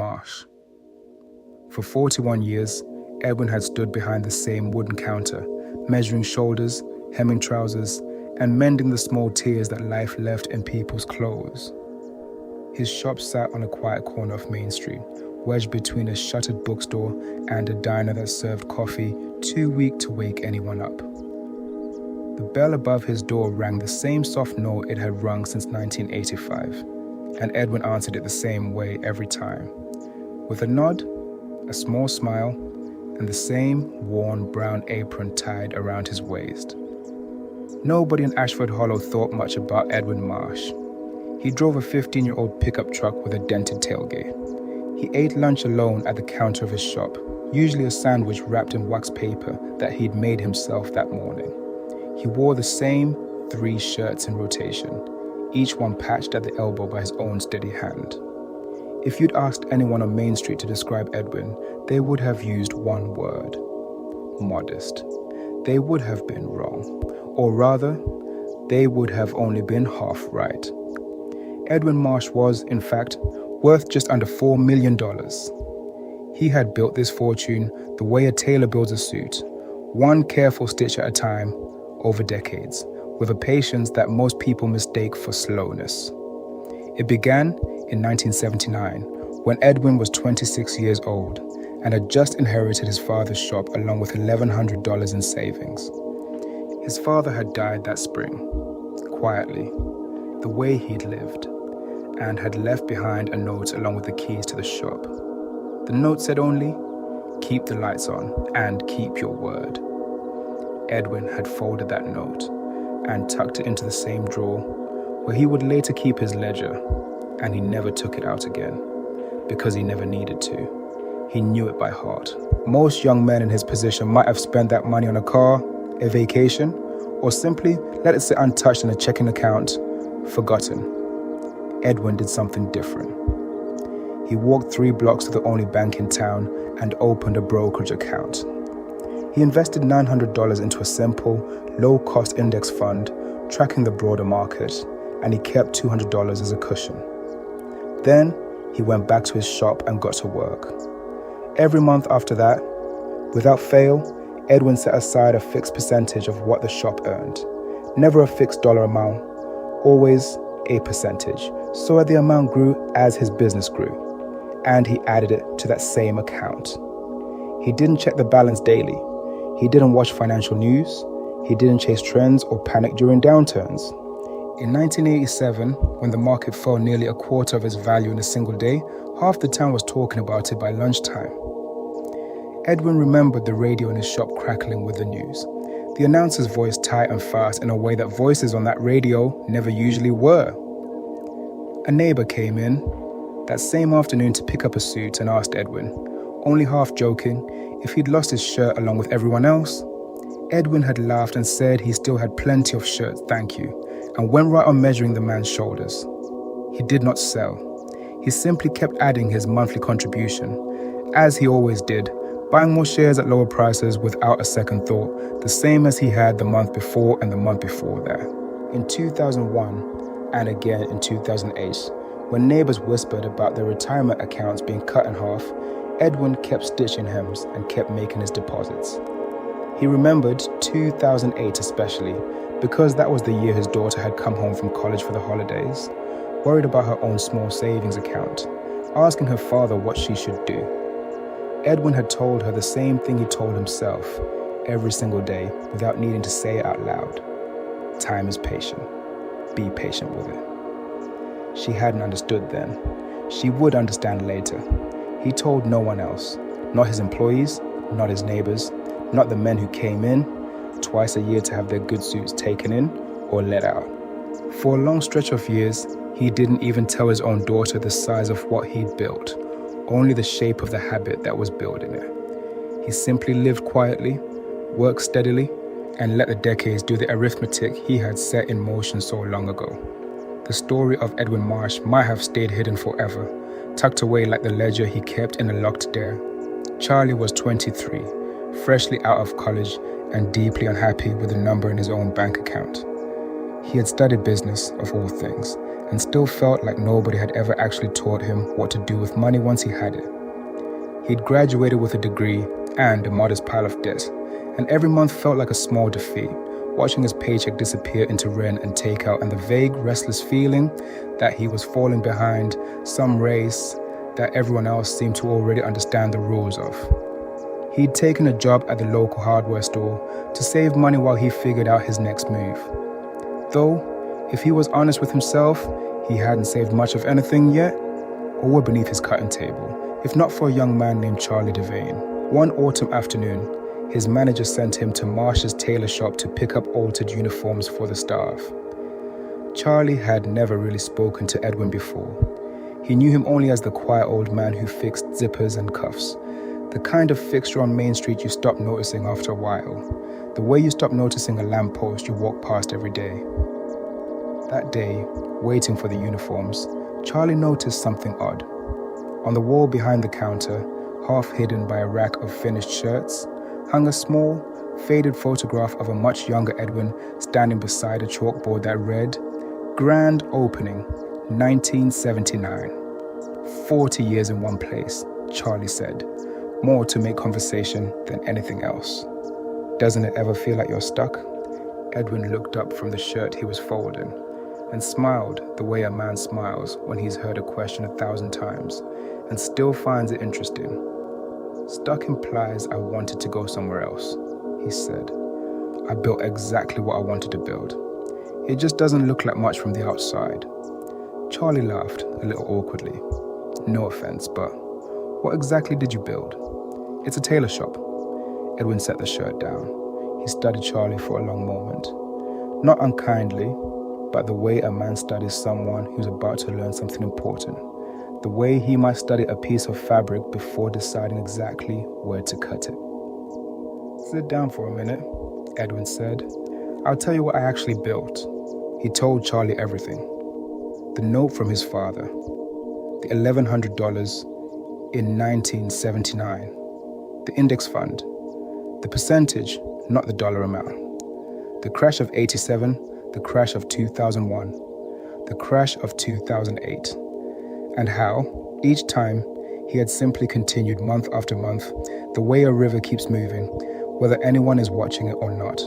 Marsh. For 41 years, Edwin had stood behind the same wooden counter, measuring shoulders, hemming trousers, and mending the small tears that life left in people's clothes. His shop sat on a quiet corner of Main Street, wedged between a shuttered bookstore and a diner that served coffee too weak to wake anyone up. The bell above his door rang the same soft note it had rung since 1985, and Edwin answered it the same way every time, with a nod, a small smile, and the same worn brown apron tied around his waist. Nobody in Ashford Hollow thought much about Edwin Marsh. He drove a 15-year-old pickup truck with a dented tailgate. He ate lunch alone at the counter of his shop, usually a sandwich wrapped in wax paper that he'd made himself that morning. He wore the same 3 shirts in rotation, each one patched at the elbow by his own steady hand. If you'd asked anyone on Main Street to describe Edwin, they would have used one word: modest. They would have been wrong, or rather, they would have only been half right. Edwin Marsh was, in fact, worth just under $4 million. He had built this fortune the way a tailor builds a suit, one careful stitch at a time, over decades, with a patience that most people mistake for slowness. It began in 1979, when Edwin was 26 years old and had just inherited his father's shop along with $1,100 in savings. His father had died that spring, quietly, the way he'd lived, and had left behind a note along with the keys to the shop. The note said only, "Keep the lights on and keep your word." Edwin had folded that note and tucked it into the same drawer where he would later keep his ledger, and he never took it out again because he never needed to. He knew it by heart. Most young men in his position might have spent that money on a car, a vacation, or simply let it sit untouched in a checking account, forgotten. Edwin did something different. He walked 3 blocks to the only bank in town and opened a brokerage account. He invested $900 into a simple, low-cost index fund, tracking the broader market, and he kept $200 as a cushion. Then, he went back to his shop and got to work. Every month after that, without fail, Edwin set aside a fixed percentage of what the shop earned. Never a fixed dollar amount, always a percentage, so that the amount grew as his business grew, and he added it to that same account. He didn't check the balance daily. He didn't watch financial news. He didn't chase trends or panic during downturns. In 1987, when the market fell nearly a quarter of its value in a single day, half the town was talking about it by lunchtime. Edwin remembered the radio in his shop crackling with the news, the announcer's voice tight and fast in a way that voices on that radio never usually were. A neighbor came in that same afternoon to pick up a suit and asked Edwin, only half joking, if he'd lost his shirt along with everyone else. Edwin had laughed and said he still had plenty of shirts, thank you, and went right on measuring the man's shoulders. He did not sell. He simply kept adding his monthly contribution, as he always did, buying more shares at lower prices without a second thought, the same as he had the month before and the month before that. In 2001, and again in 2008, when neighbors whispered about their retirement accounts being cut in half, Edwin kept stitching hems and kept making his deposits. He remembered 2008 especially, because that was the year his daughter had come home from college for the holidays, worried about her own small savings account, asking her father what she should do. Edwin had told her the same thing he told himself every single day without needing to say it out loud. Time is patient. Be patient with it. She hadn't understood then. She would understand later. He told no one else, not his employees, not his neighbors, not the men who came in twice a year to have their good suits taken in or let out. For a long stretch of years, he didn't even tell his own daughter the size of what he'd built, only the shape of the habit that was building it. He simply lived quietly, worked steadily, and let the decades do the arithmetic he had set in motion so long ago. The story of Edwin Marsh might have stayed hidden forever, tucked away like the ledger he kept in a locked drawer. Charlie was 23, freshly out of college and deeply unhappy with the number in his own bank account. He had studied business, of all things, and still felt like nobody had ever actually taught him what to do with money once he had it. He'd graduated with a degree and a modest pile of debt, and every month felt like a small defeat, watching his paycheck disappear into rent and takeout and the vague, restless feeling that he was falling behind some race that everyone else seemed to already understand the rules of. He'd taken a job at the local hardware store to save money while he figured out his next move. Though, if he was honest with himself, he hadn't saved much of anything yet, or were beneath his cutting table, if not for a young man named Charlie Devane. One autumn afternoon, his manager sent him to Marsh's tailor shop to pick up altered uniforms for the staff. Charlie had never really spoken to Edwin before. He knew him only as the quiet old man who fixed zippers and cuffs, the kind of fixture on Main Street you stop noticing after a while, the way you stop noticing a lamppost you walk past every day. That day, waiting for the uniforms, Charlie noticed something odd. On the wall behind the counter, half hidden by a rack of finished shirts, hung a small, faded photograph of a much younger Edwin standing beside a chalkboard that read, "Grand Opening, 1979. 40 years in one place," Charlie said, more to make conversation than anything else. "Doesn't it ever feel like you're stuck?" Edwin looked up from the shirt he was folding and smiled the way a man smiles when he's heard a question 1,000 times and still finds it interesting. "Stuck implies I wanted to go somewhere else," he said. "I built exactly what I wanted to build. It just doesn't look like much from the outside." Charlie laughed a little awkwardly. "No offense, but what exactly did you build?" "It's a tailor shop." Edwin set the shirt down. He studied Charlie for a long moment. Not unkindly, but the way a man studies someone who's about to learn something important. The way he might study a piece of fabric before deciding exactly where to cut it. "Sit down for a minute," Edwin said. "I'll tell you what I actually built." He told Charlie everything. The note from his father, the $1,100 in 1979, the index fund, the percentage, not the dollar amount, the crash of '87, the crash of 2001, the crash of 2008, and how, each time, he had simply continued month after month, the way a river keeps moving, whether anyone is watching it or not.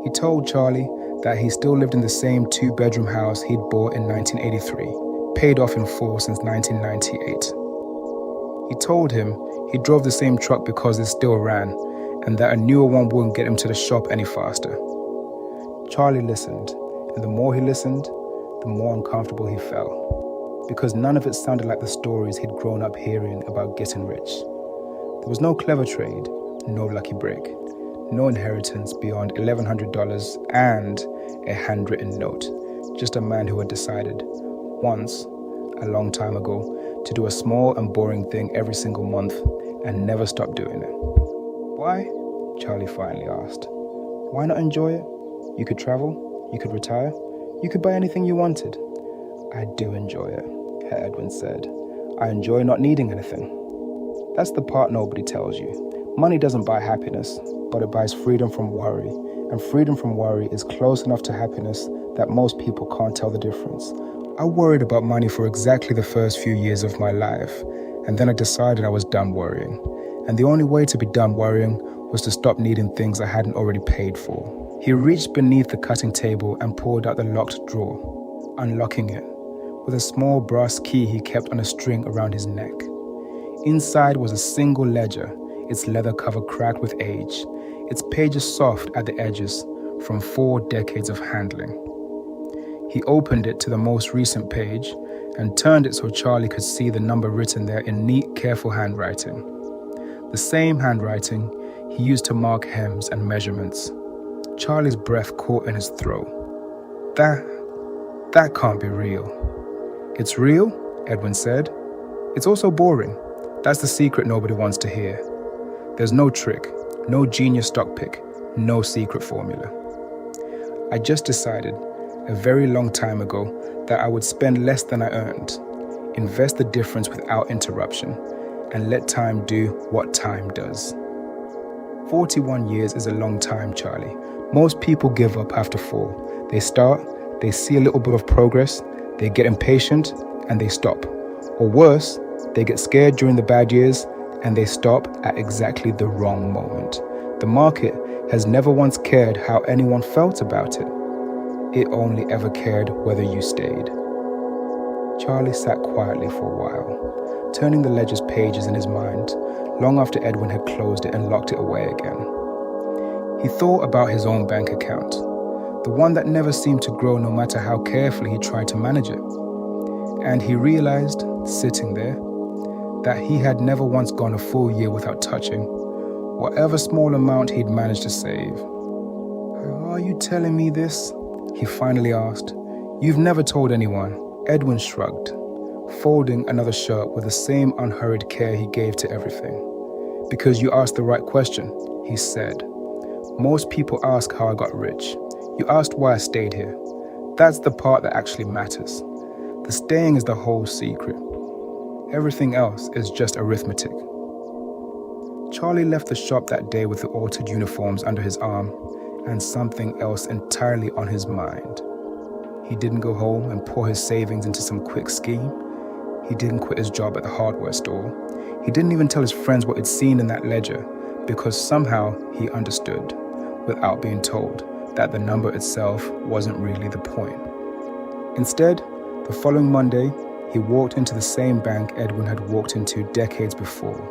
He told Charlie that he still lived in the same 2-bedroom house he'd bought in 1983, paid off in full since 1998. He told him he drove the same truck because it still ran, and that a newer one wouldn't get him to the shop any faster. Charlie listened, and the more he listened, the more uncomfortable he felt, because none of it sounded like the stories he'd grown up hearing about getting rich. There was no clever trade, no lucky break, no inheritance beyond $1,100 and a handwritten note, just a man who had decided, once, a long time ago, to do a small and boring thing every single month and never stop doing it. "Why?" Charlie finally asked. "Why not enjoy it? You could travel, you could retire, you could buy anything you wanted." "I do enjoy it," Edwin said. "I enjoy not needing anything." That's the part nobody tells you. Money doesn't buy happiness, but it buys freedom from worry, and freedom from worry is close enough to happiness that most people can't tell the difference. I worried about money for exactly the first few years of my life, and then I decided I was done worrying. And the only way to be done worrying was to stop needing things I hadn't already paid for. He reached beneath the cutting table and pulled out the locked drawer, unlocking it, with a small brass key he kept on a string around his neck. Inside was a single ledger, its leather cover cracked with age, its pages soft at the edges from 4 decades of handling. He opened it to the most recent page and turned it so Charlie could see the number written there in neat, careful handwriting. The same handwriting he used to mark hems and measurements. Charlie's breath caught in his throat. That can't be real." "It's real," Edwin said. "It's also boring. That's the secret nobody wants to hear. There's no trick, no genius stock pick, no secret formula. I just decided, a very long time ago, that I would spend less than I earned, invest the difference without interruption, and let time do what time does." 41 years is a long time, Charlie. Most people give up after 4. They start, they see a little bit of progress, They get impatient and they stop. Or worse, they get scared during the bad years and they stop at exactly the wrong moment. The market has never once cared how anyone felt about it. It only ever cared whether you stayed. Charlie sat quietly for a while, turning the ledger's pages in his mind, long after Edwin had closed it and locked it away again. He thought about his own bank account, the one that never seemed to grow no matter how carefully he tried to manage it. And he realized, sitting there, that he had never once gone a full year without touching whatever small amount he'd managed to save. "Are you telling me this?" he finally asked. "You've never told anyone." Edwin shrugged, folding another shirt with the same unhurried care he gave to everything. "Because you asked the right question," he said. "Most people ask how I got rich. You asked why I stayed here. That's the part that actually matters. The staying is the whole secret. Everything else is just arithmetic." Charlie left the shop that day with the altered uniforms under his arm and something else entirely on his mind. He didn't go home and pour his savings into some quick scheme. He didn't quit his job at the hardware store. He didn't even tell his friends what he'd seen in that ledger, because somehow he understood, without being told, that the number itself wasn't really the point. Instead, the following Monday, he walked into the same bank Edwin had walked into decades before.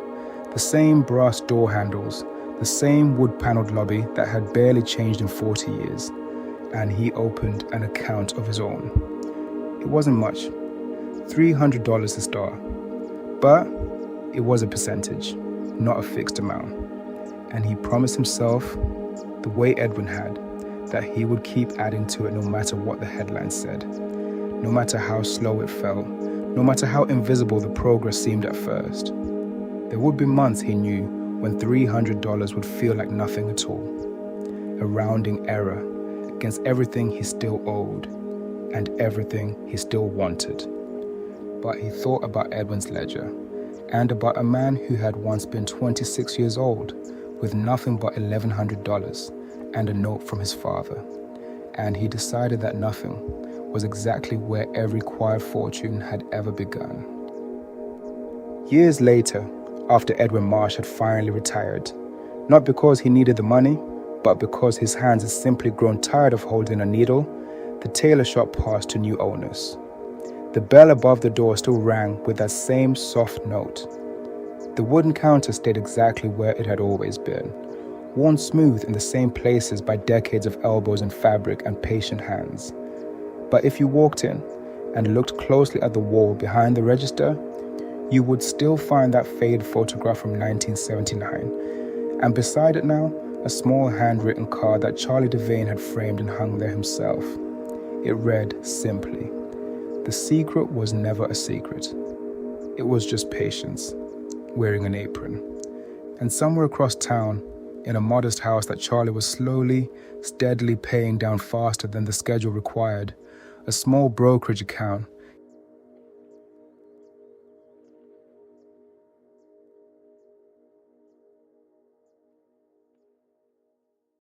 The same brass door handles, the same wood-paneled lobby that had barely changed in 40 years. And he opened an account of his own. It wasn't much, $300 to start. But it was a percentage, not a fixed amount. And he promised himself, the way Edwin had, that he would keep adding to it no matter what the headlines said, no matter how slow it felt, no matter how invisible the progress seemed at first. There would be months, he knew, when $300 would feel like nothing at all. A rounding error against everything he still owed and everything he still wanted. But he thought about Edwin's ledger and about a man who had once been 26 years old with nothing but $1,100 and a note from his father. And he decided that nothing was exactly where every quiet fortune had ever begun. Years later, after Edwin Marsh had finally retired, not because he needed the money, but because his hands had simply grown tired of holding a needle, the tailor shop passed to new owners. The bell above the door still rang with that same soft note. The wooden counter stayed exactly where it had always been, worn smooth in the same places by decades of elbows and fabric and patient hands. But if you walked in and looked closely at the wall behind the register, you would still find that faded photograph from 1979, and beside it now, a small handwritten card that Charlie Devane had framed and hung there himself. It read simply, "The secret was never a secret. It was just patience, wearing an apron." And somewhere across town, in a modest house that Charlie was slowly, steadily paying down faster than the schedule required, a small brokerage account